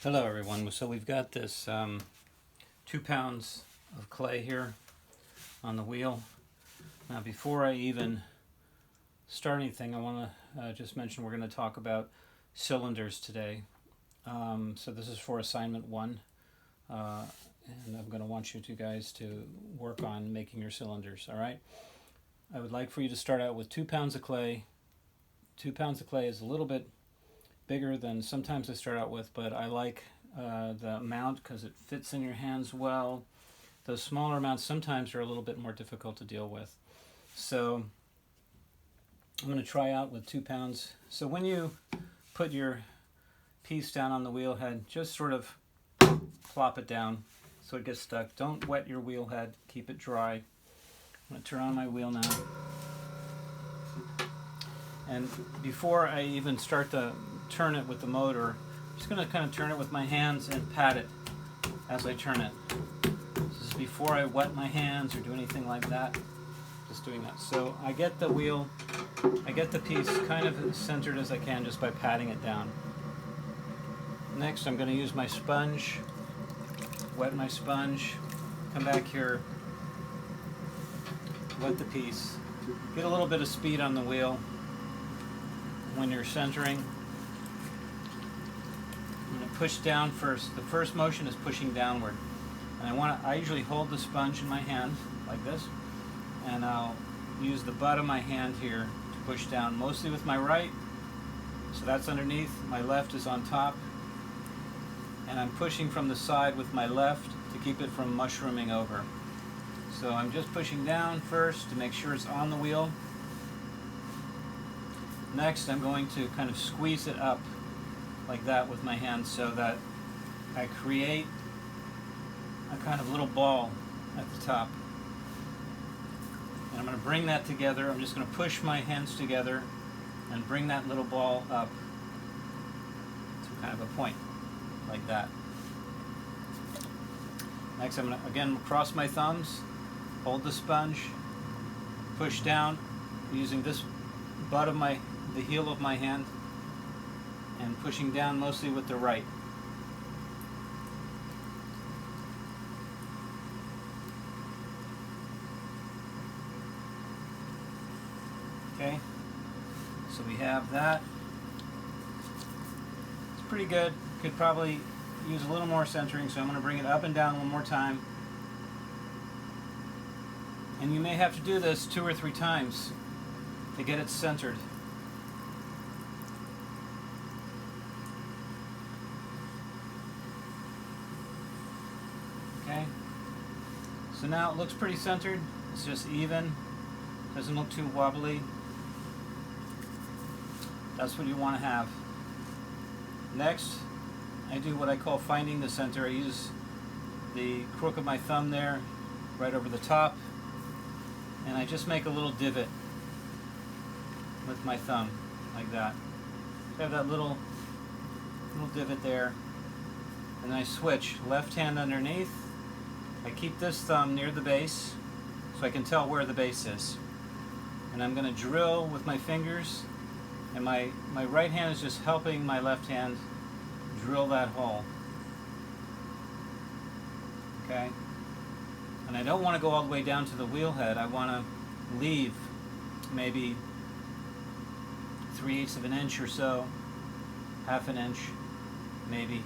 Hello everyone. So we've got this 2 pounds of clay here on the wheel. Now before I even start anything, I want to just mention we're going to talk about cylinders today. So this is for assignment 1, and I'm going to want you guys to work on making your cylinders. Alright, I would like for you to start out with 2 pounds of clay. 2 pounds of clay is a little bit bigger than sometimes I start out with, but I like the amount because it fits in your hands well. Those smaller amounts sometimes are a little bit more difficult to deal with. So I'm going to try out with 2 pounds. So when you put your piece down on the wheel head, just sort of plop it down so it gets stuck. Don't wet your wheel head, keep it dry. I'm going to turn on my wheel now. And before I even start to turn it with the motor, I'm just going to kind of turn it with my hands and pat it as I turn it. This is before I wet my hands or do anything like that. Just doing that. So I get the wheel, I get the piece kind of as centered as I can just by patting it down. Next I'm going to use my sponge, wet my sponge, come back here, wet the piece, get a little bit of speed on the wheel when you're centering. I'm going to push down first. The first motion is pushing downward. And I usually hold the sponge in my hand like this, and I'll use the butt of my hand here to push down, mostly with my right. So that's underneath. My left is on top. And I'm pushing from the side with my left to keep it from mushrooming over. So I'm just pushing down first to make sure it's on the wheel. Next, I'm going to kind of squeeze it up like that with my hand so that I create a kind of little ball at the top. And I'm going to bring that together. I'm just going to push my hands together and bring that little ball up to kind of a point like that. Next, I'm going to again cross my thumbs, hold the sponge, push down using this butt of the heel of my hand, and pushing down mostly with the right. Okay, so we have that. It's pretty good. Could probably use a little more centering, so I'm going to bring it up and down one more time. And you may have to do this 2 or 3 times to get it centered. Okay, so now it looks pretty centered. It's just even, doesn't look too wobbly. That's what you want to have. Next, I do what I call finding the center. I use the crook of my thumb there, right over the top, and I just make a little divot with my thumb, like that. So I have that little divot there, and I switch left hand underneath. I keep this thumb near the base so I can tell where the base is. And I'm going to drill with my fingers, and my right hand is just helping my left hand drill that hole. Okay? And I don't want to go all the way down to the wheel head. I want to leave maybe 3/8 of an inch or so, half an inch maybe,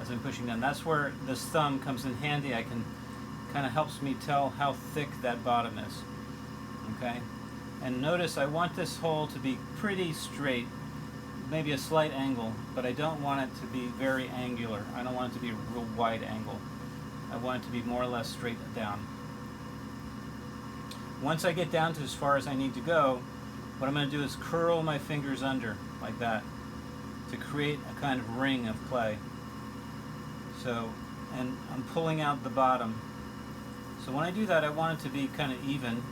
as I'm pushing down. That's where this thumb comes in handy. I can kind of helps me tell how thick that bottom is. Okay? And notice I want this hole to be pretty straight, maybe a slight angle, but I don't want it to be very angular. I don't want it to be a real wide angle. I want it to be more or less straight down. Once I get down to as far as I need to go, what I'm going to do is curl my fingers under like that to create a kind of ring of clay. So, and I'm pulling out the bottom. So when I do that, I want it to be kind of even.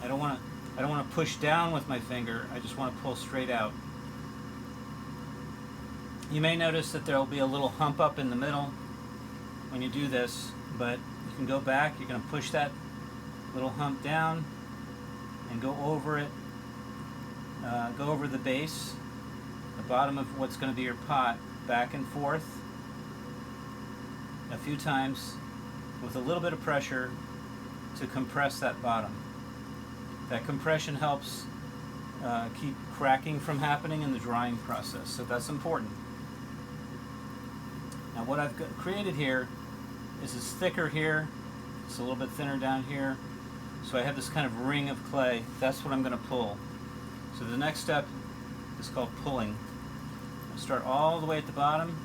I don't want to push down with my finger. I just want to pull straight out. You may notice that there will be a little hump up in the middle when you do this, but you can go back. You're going to push that little hump down and go over it. Go over the base, the bottom of what's going to be your pot, back and forth a few times with a little bit of pressure to compress that bottom. That compression helps keep cracking from happening in the drying process, so that's important. Now what I've created here is this thicker here, it's a little bit thinner down here, so I have this kind of ring of clay. That's what I'm going to pull. So the next step is called pulling. I start all the way at the bottom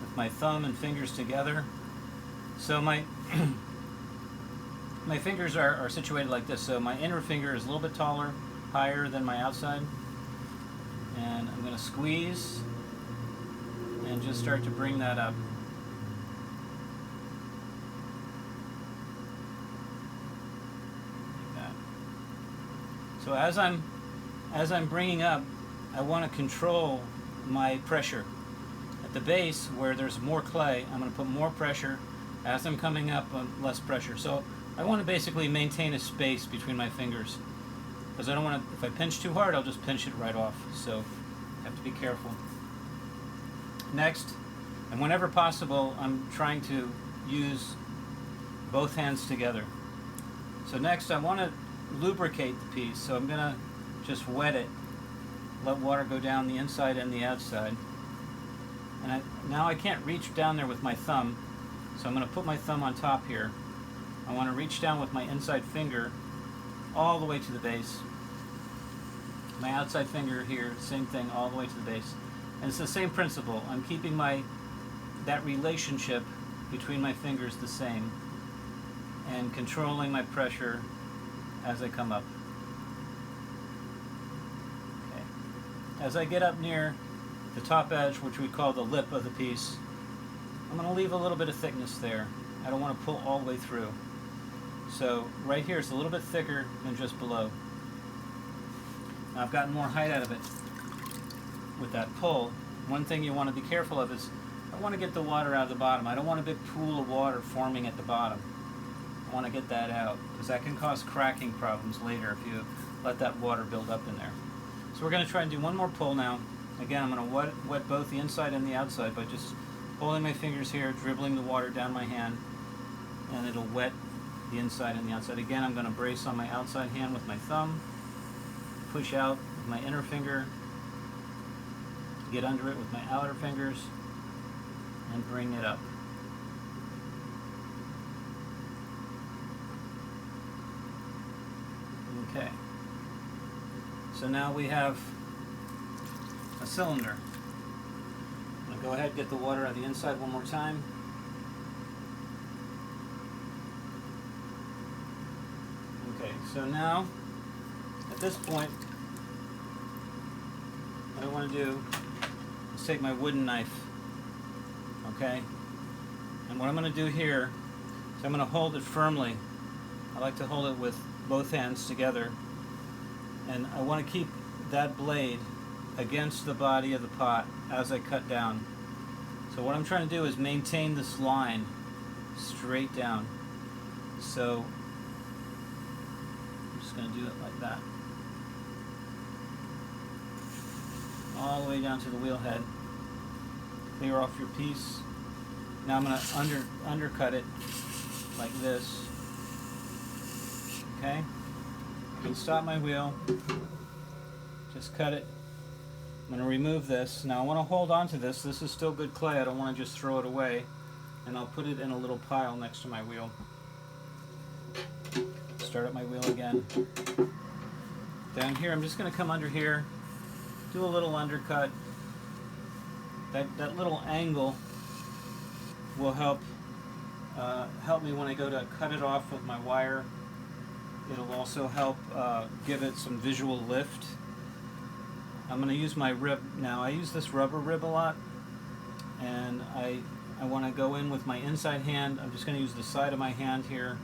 with my thumb and fingers together. So my my fingers are situated like this. So my inner finger is a little bit taller, higher than my outside. And I'm going to squeeze and just start to bring that up. Like that. So as I'm bringing up, I want to control my pressure. At the base, where there's more clay, I'm going to put more pressure. As I'm coming up, less pressure. So I want to basically maintain a space between my fingers, because I don't want to, if I pinch too hard, I'll just pinch it right off. So I have to be careful. Next, and whenever possible, I'm trying to use both hands together. So next, I want to lubricate the piece. So I'm going to just wet it, let water go down the inside and the outside. And now I can't reach down there with my thumb, so I'm going to put my thumb on top here. I want to reach down with my inside finger all the way to the base. My outside finger here, same thing, all the way to the base. And it's the same principle. I'm keeping that relationship between my fingers the same and controlling my pressure as I come up. Okay. As I get up near the top edge, which we call the lip of the piece, I'm going to leave a little bit of thickness there. I don't want to pull all the way through. So right here it's a little bit thicker than just below. Now I've gotten more height out of it with that pull. One thing you want to be careful of is I want to get the water out of the bottom. I don't want a big pool of water forming at the bottom. I want to get that out, because that can cause cracking problems later if you let that water build up in there. So we're going to try and do one more pull now. Again, I'm going to wet both the inside and the outside by just holding my fingers here, dribbling the water down my hand, and it'll wet the inside and the outside. Again, I'm going to brace on my outside hand with my thumb, push out with my inner finger, get under it with my outer fingers, and bring it up. Okay. So now we have a cylinder. I'm going to go ahead and get the water out of the inside one more time. Okay, so now, at this point, what I want to do is take my wooden knife, okay? And what I'm going to do here is I'm going to hold it firmly. I like to hold it with both hands together. And I want to keep that blade against the body of the pot as I cut down. So what I'm trying to do is maintain this line straight down. So I'm just going to do it like that. All the way down to the wheel head. Clear off your piece. Now I'm going to undercut it like this. Okay? I can stop my wheel. Just cut it. I'm going to remove this. Now I want to hold on to this. This is still good clay. I don't want to just throw it away. And I'll put it in a little pile next to my wheel. Start up my wheel again. Down here, I'm just going to come under here, do a little undercut. That little angle will help me when I go to cut it off with my wire. It'll also help give it some visual lift. I'm going to use my rib now. I use this rubber rib a lot, and I want to go in with my inside hand. I'm just going to use the side of my hand here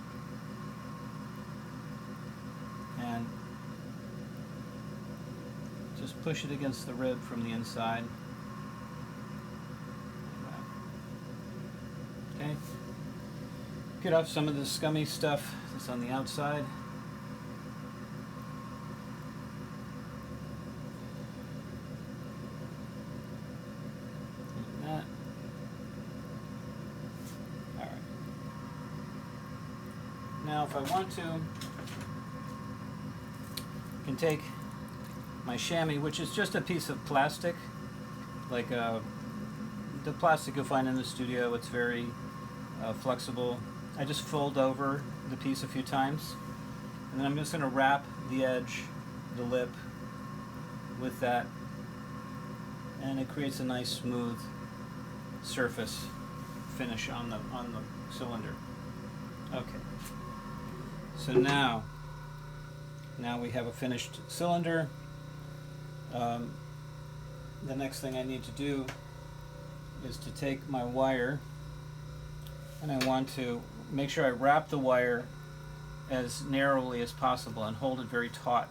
and just push it against the rib from the inside. Okay. Get off some of the scummy stuff that's on the outside. Now if I want to, I can take my chamois, which is just a piece of plastic, like the plastic you'll find in the studio. It's very flexible. I just fold over the piece a few times, and then I'm just going to wrap the edge, the lip, with that, and it creates a nice smooth surface finish on the cylinder. Okay, so now we have a finished cylinder. The next thing I need to do is to take my wire, and I want to make sure I wrap the wire as narrowly as possible and hold it very taut.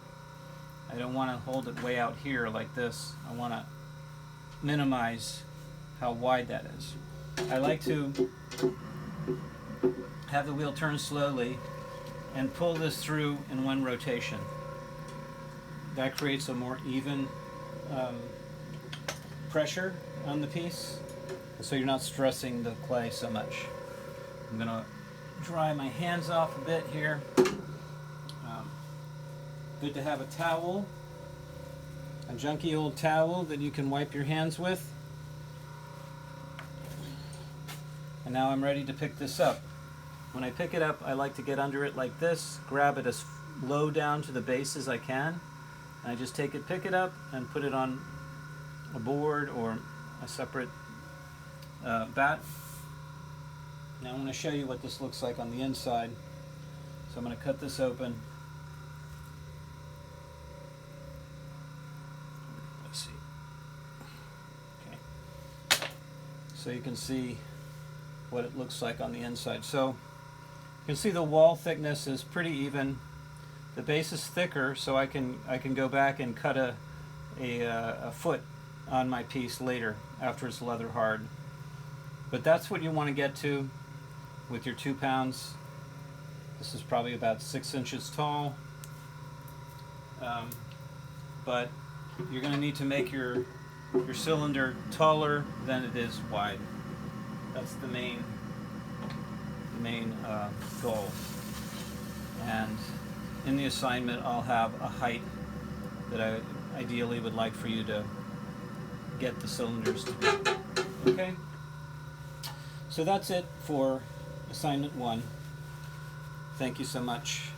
I don't want to hold it way out here like this. I want to minimize how wide that is. I like to have the wheel turn slowly and pull this through in one rotation. That creates a more even pressure on the piece, so you're not stressing the clay so much. I'm going to dry my hands off a bit here. Good to have a towel, a junky old towel that you can wipe your hands with. And now I'm ready to pick this up. When I pick it up, I like to get under it like this, grab it as low down to the base as I can. And I just take it, pick it up, and put it on a board or a separate bat. Now I'm going to show you what this looks like on the inside. So I'm going to cut this open. Let's see. Okay. So you can see what it looks like on the inside. So you can see the wall thickness is pretty even. The base is thicker, so I can go back and cut a foot on my piece later after it's leather hard. But that's what you want to get to with your 2 pounds. This is probably about 6 inches tall, but you're going to need to make your cylinder taller than it is wide. That's the main goal. And in the assignment, I'll have a height that I ideally would like for you to get the cylinders to be. Okay? So that's it for assignment 1. Thank you so much.